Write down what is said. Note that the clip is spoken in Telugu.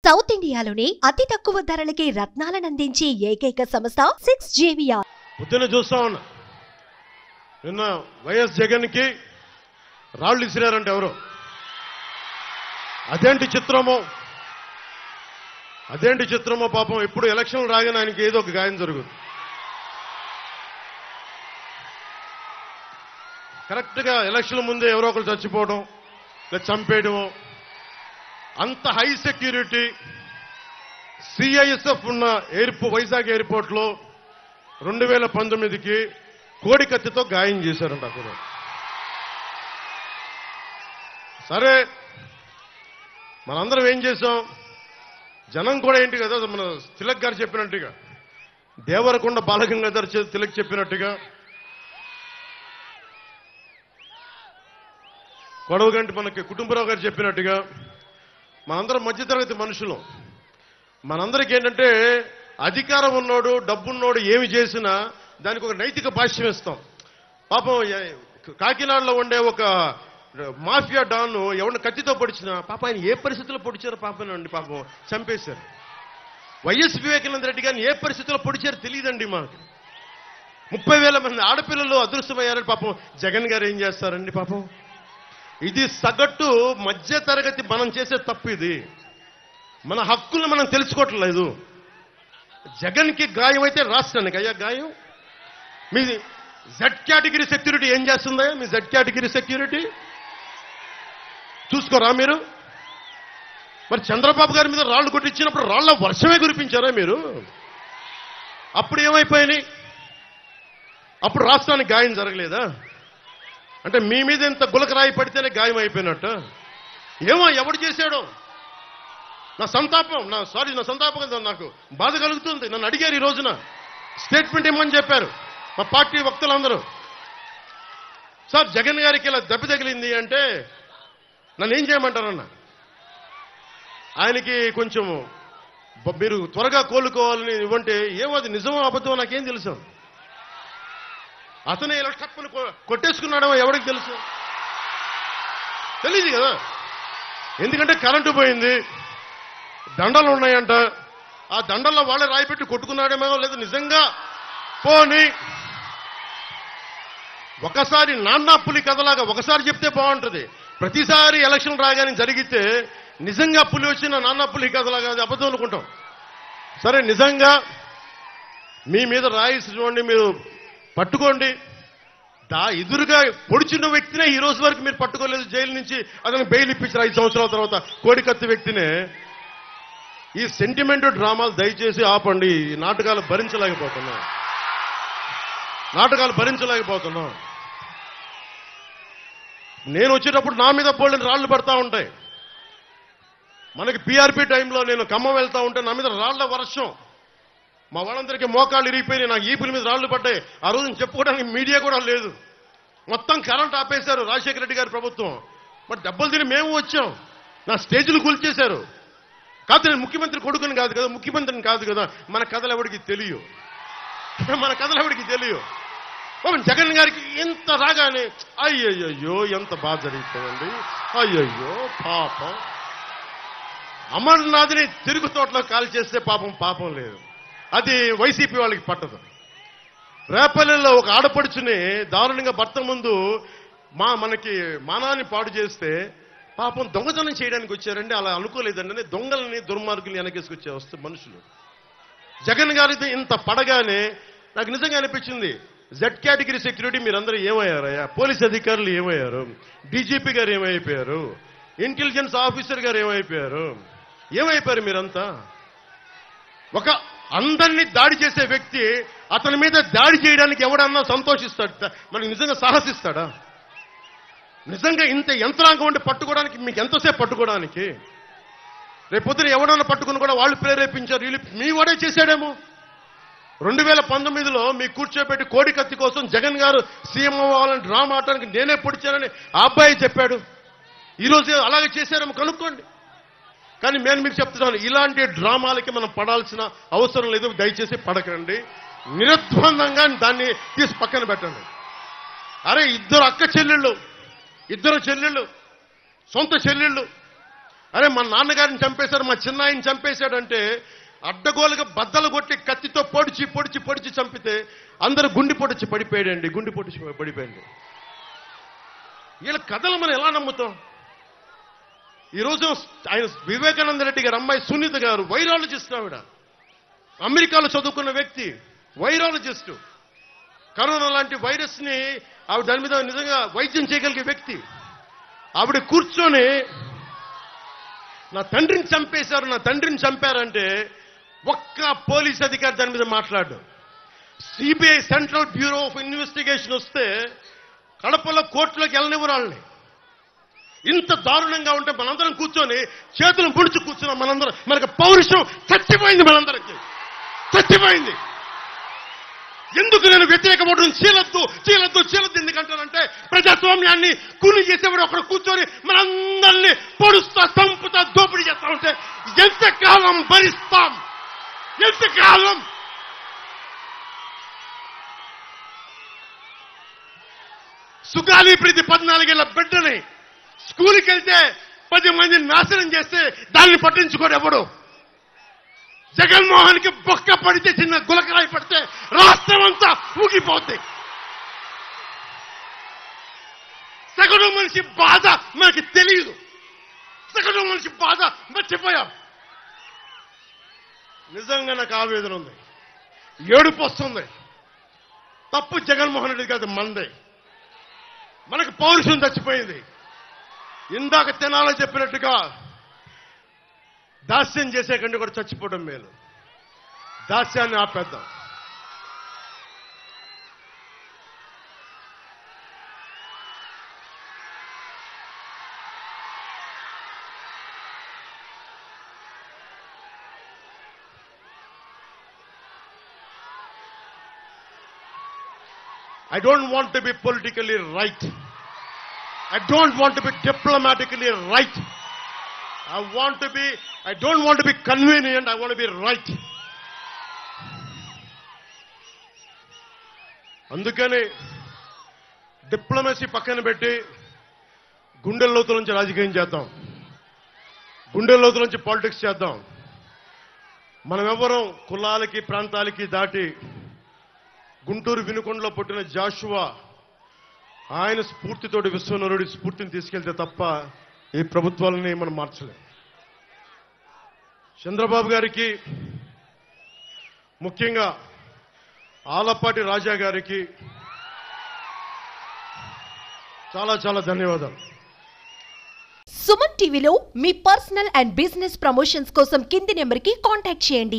సౌత్ ఇండియాలోనే అతి తక్కువ ధరలకి రత్నాలనందించే ఏకైక సంస్థ 6JVR. పొద్దున్న చూస్తా ఉన్నా, నిన్న వైఎస్ జగన్ కి రాళ్ళు ఇసిరారంటే ఎవరు? అదేంటి చిత్రమో పాపం. ఎప్పుడు ఎలక్షన్లు రాగానే ఆయనకి ఏదో ఒక గాయం జరుగుతుంది. కరెక్ట్ గా ఎలక్షన్ ముందే ఎవరో ఒకరు చచ్చిపోవడం లేదా చంపేయడం. అంత హై సెక్యూరిటీ సిఐఎస్ఎఫ్ ఉన్న వైజాగ్ ఎయిర్పోర్ట్ లో 2019కి కోడి కత్తితో గాయం చేశారంట అక్కడ. సరే, మనందరం ఏం చేశాం? జనం కూడా ఏంటి కదా, మన తిలక్ గారు చెప్పినట్టుగా, దేవరకొండ బాలగంగాధర్ తిలక్ చెప్పినట్టుగా, కొడవగంటి మనకి కుటుంబరావు గారు చెప్పినట్టుగా, మనందరం మధ్యతరగతి మనుషులు. మనందరికీ ఏంటంటే అధికారం ఉన్నోడు, డబ్బున్నోడు ఏమి చేసినా దానికి ఒక నైతిక భాష్యం ఇస్తాం. పాపం కాకినాడలో ఉండే ఒక మాఫియా డాన్ ఎవరిని కత్తితో పొడిచినా పాపం ఆయన ఏ పరిస్థితుల్లో పొడిచారో పాపనండి, పాపం చంపేశారు. వైఎస్ వివేకానంద రెడ్డి గారిని ఏ పరిస్థితుల్లో పొడిచారో తెలియదండి మాకు. 30,000 మంది ఆడపిల్లలు అదృశ్యమయ్యారని పాపం జగన్ గారు ఏం చేస్తారండి పాపం. ఇది సగటు మధ్య తరగతి మనం చేసే తప్పు. ఇది మన హక్కులను మనం తెలుసుకోవట్లేదు. జగన్ కి గాయం అయితే రాష్ట్రానికి అయ్యా గాయం. మీ జెడ్ కేటగిరీ సెక్యూరిటీ ఏం చేస్తుందా? మీ జెడ్ కేటగిరీ సెక్యూరిటీ చూసుకోరా మీరు? మరి చంద్రబాబు గారి మీద రాళ్లు కొట్టించినప్పుడు రాళ్ల వర్షమే కురిపించారా మీరు? అప్పుడు ఏమైపోయినాయి? అప్పుడు రాష్ట్రానికి గాయం జరగలేదా? అంటే మీ మీద ఇంత గులకరాయి పడితేనే గాయం అయిపోయినట్టు. ఏమో ఎవడు చేశాడో నా సంతాపం కదా, నాకు బాధ కలుగుతుంది. నన్ను అడిగారు ఈ రోజున స్టేట్మెంట్ ఇమ్మని చెప్పారు మా పార్టీ వక్తలందరూ. సార్ జగన్ గారికి ఇలా దెబ్బ తగిలింది అంటే నన్ను ఏం చేయమంటారన్న? ఆయనకి కొంచెం మీరు త్వరగా కోలుకోవాలని ఇవ్వంటే ఏమో అది నిజమో అబద్ధమో నాకేం తెలుసు. అతనే ఇలా టప్పును కొట్టేసుకున్నాడేమో ఎవరికి తెలుసు? తెలియదు కదా. ఎందుకంటే కరెంటు పోయింది, దండలు ఉన్నాయంట. ఆ దండల్లో వాళ్ళే రాయిపెట్టి కొట్టుకున్నాడేమో, లేదా నిజంగా పోని ఒకసారి నాన్నా పులి కథలాగా ఒకసారి చెప్తే బాగుంటుంది. ప్రతిసారి ఎలక్షన్ రాగానే జరిగితే నిజంగా పులి వచ్చిన నాన్నా పులి కథలాగా అది అబద్ధం అనుకుంటాం. సరే, నిజంగా మీ మీద రాయిసి చూడండి, మీరు పట్టుకోండి. ఎదురుగా పొడిచిన వ్యక్తినే ఈ రోజు వరకు మీరు పట్టుకోలేదు. జైలు నుంచి అతను బెయిల్ ఇప్పించారు 5 సంవత్సరాల తర్వాత. కోడికత్తి వ్యక్తినే. ఈ సెంటిమెంట్ డ్రామాలు దయచేసి ఆపండి. ఈ నాటకాలు భరించలేకపోతున్నాం. నేను వచ్చేటప్పుడు నా మీద పోలిన రాళ్లు పడతా ఉంటాయి. మనకి పీఆర్పీ టైంలో నేను ఖమ్మం వెళ్తా ఉంటే నా మీద రాళ్ల వర్షం. మా వాళ్ళందరికీ మోకాళ్ళు ఇరిగిపోయినాయి, నాకు ఈపుల మీద రాళ్లు పడ్డాయి. ఆ రోజున చెప్పుకోవడానికి మీడియా కూడా లేదు. మొత్తం కరెంట్ ఆపేశారు రాజశేఖర రెడ్డి గారి ప్రభుత్వం. మరి దెబ్బలు తిని మేము వచ్చాం. నా స్టేజ్లు కూల్చేశారు. కాదు, నేను ముఖ్యమంత్రి కొడుకుని కాదు కదా, ముఖ్యమంత్రిని కాదు కదా. మన కథలు ఎవరికి తెలియవు. జగన్ గారికి ఇంత రాగానే అయ్యయ్యో ఎంత బాధ జరిగిపోయింది. అయ్యయ్యో పాపం. అమర్నాథ్ని తిరుగు తోటలో కాల్ చేస్తే పాపం లేదు. అది వైసీపీ వాళ్ళకి పట్టదు. రేపల్లెల్లో ఒక ఆడపడుచుని దారుణంగా భర్త ముందు మనకి మానాన్ని పాడు చేస్తే పాపం దొంగతనం చేయడానికి వచ్చారండి. అలా అనుకోలేదండి. దొంగలని దుర్మార్గుల్ని వెనకేసుకొచ్చే వస్తే మనుషులు. జగన్ గారిది ఇంత పడగానే నాకు నిజంగా అనిపించింది, జెడ్ కేటగిరీ సెక్యూరిటీ మీరందరూ ఏమయ్యారయ్యా? పోలీస్ అధికారులు ఏమయ్యారు? డీజీపీ గారు ఏమైపోయారు? ఇంటెలిజెన్స్ ఆఫీసర్ గారు ఏమైపోయారు మీరంతా? ఒక అందరినీ దాడి చేసే వ్యక్తి అతని మీద దాడి చేయడానికి ఎవడన్నా సంతోషిస్తాడు? మనకి నిజంగా సాహసిస్తాడా? నిజంగా ఇంత యంత్రాంగం ఉండి పట్టుకోవడానికి మీకు ఎంతసేపు పట్టుకోవడానికి? రేపొద్దున ఎవడన్నా పట్టుకుని కూడా వాళ్ళు ప్రేరేపించారు, వీళ్ళు మీ వాడే చేశాడేమో. 2019లో మీ కూర్చోబెట్టి కోడి కత్తి కోసం జగన్ గారు సీఎం అవ్వాలని డ్రామా ఆడటానికి నేనే పొడిచానని ఆ అబ్బాయి చెప్పాడు. ఈరోజు అలాగే చేశారేమో కనుక్కోండి. కానీ నేను మీకు చెప్తున్నాను, ఇలాంటి డ్రామాలకి మనం పడాల్సిన అవసరం లేదు. దయచేసి పడకండి. నిర్ద్వందంగా దాన్ని తీసి పక్కన పెట్టండి. అరే, ఇద్దరు చెల్లెళ్ళు, సొంత చెల్లెళ్ళు అరే మా నాన్నగారిని చంపేశారు, మా చిన్నాయని చంపేశాడంటే అడ్డగోలుగా బద్దలు కొట్టి కత్తితో పొడిచి పొడిచి పొడిచి చంపితే అందరూ గుండెపోటు వచ్చి పడిపోయాడండి, గుండెపోటు వచ్చి పడిపోయింది. వీళ్ళ కథలు మనం ఎలా నమ్ముతాం? ఈరోజు ఆయన వివేకానంద రెడ్డి గారు అమ్మాయి సునీత గారు వైరాలజిస్ట్, ఆవిడ అమెరికాలో చదువుకున్న వ్యక్తి, వైరాలజిస్టు. కరోనా లాంటి వైరస్ ని ఆవిడ దాని మీద నిజంగా వైద్యం చేయగలిగే వ్యక్తి. ఆవిడ కూర్చొని నా తండ్రిని చంపేశారు, నా తండ్రిని చంపారంటే ఒక్క పోలీస్ అధికారి దాని మీద మాట్లాడు. CBI central bureau of investigation వస్తే కడపలో కోర్టులోకి వెళ్ళనివ్వరు వాళ్ళని. ఇంత దారుణంగా ఉంటే మనందరం కూర్చొని చేతులు పొడిచి కూర్చున్నాం. మనందరం, మనకు పౌరుషం చచ్చిపోయింది, మనందరికి చచ్చిపోయింది. ఎందుకు నేను వ్యతిరేక ఓటును చీలద్దు చీలద్దు చీలద్దు ఎందుకంటానంటే ప్రజాస్వామ్యాన్ని కూలి చేసేవాడు ఒకడు కూర్చొని మనందరినీ పొడుస్తా చంపుతా దోపిడీ చేస్తా ఉంటే ఎంతకాలం భరిస్తాం? ఎంతకాలం? సుగాలి ప్రీతి 14 ఏళ్ల బిడ్డని స్కూల్కి వెళ్తే 10 మందిని నాశనం చేస్తే దాన్ని పట్టించుకోడు ఎవడు. జగన్మోహన్ కి బొక్క పడితే, చిన్న గులకరాయి పడితే రాష్ట్రం అంతా ఊగిపోద్ది. సగటు మనిషి బాధ మనకి తెలియదు, సగటు మనిషి బాధ మర్చిపోయాం. నిజంగా నాకు ఆవేదన ఉంది, ఏడుపు వస్తుంది. తప్పు జగన్మోహన్ రెడ్డి కాదు, మందే. మనకు పౌరుషం చచ్చిపోయింది. ఇందాక తెనాలో చెప్పినట్టుగా దాస్యం చేసే కంటే కూడా చచ్చిపోవడం మేలు. దాస్యాన్ని ఆపేద్దాం. I don't want to be politically right. I don't want to be diplomatically right. I don't want to be convenient. I want to be right. అందుకని డిప్లొమసీ పక్కన పెట్టి గుండెల లోతుల నుంచి రాజకీయం చేద్దాం, గుండెల లోతుల నుంచి పాలిటిక్స్ చేద్దాం. మనం ఎవరం కులాలకి ప్రాంతాలకి దాటి గుంటూరు వినుకొండలో పుట్టిన జాషువా ఆయన స్ఫూర్తితోటి విశ్వనరుడి స్ఫూర్తిని తీసుకెళ్తే తప్ప ఈ ప్రభుత్వాలని మనం మార్చలేం. చంద్రబాబు గారికి, ముఖ్యంగా ఆలపాటి రాజా గారికి చాలా చాలా ధన్యవాదాలు. సుమన్ టీవీలో మీ పర్సనల్ అండ్ బిజినెస్ ప్రమోషన్స్ కోసం కింది నెంబర్కి కాంటాక్ట్ చేయండి.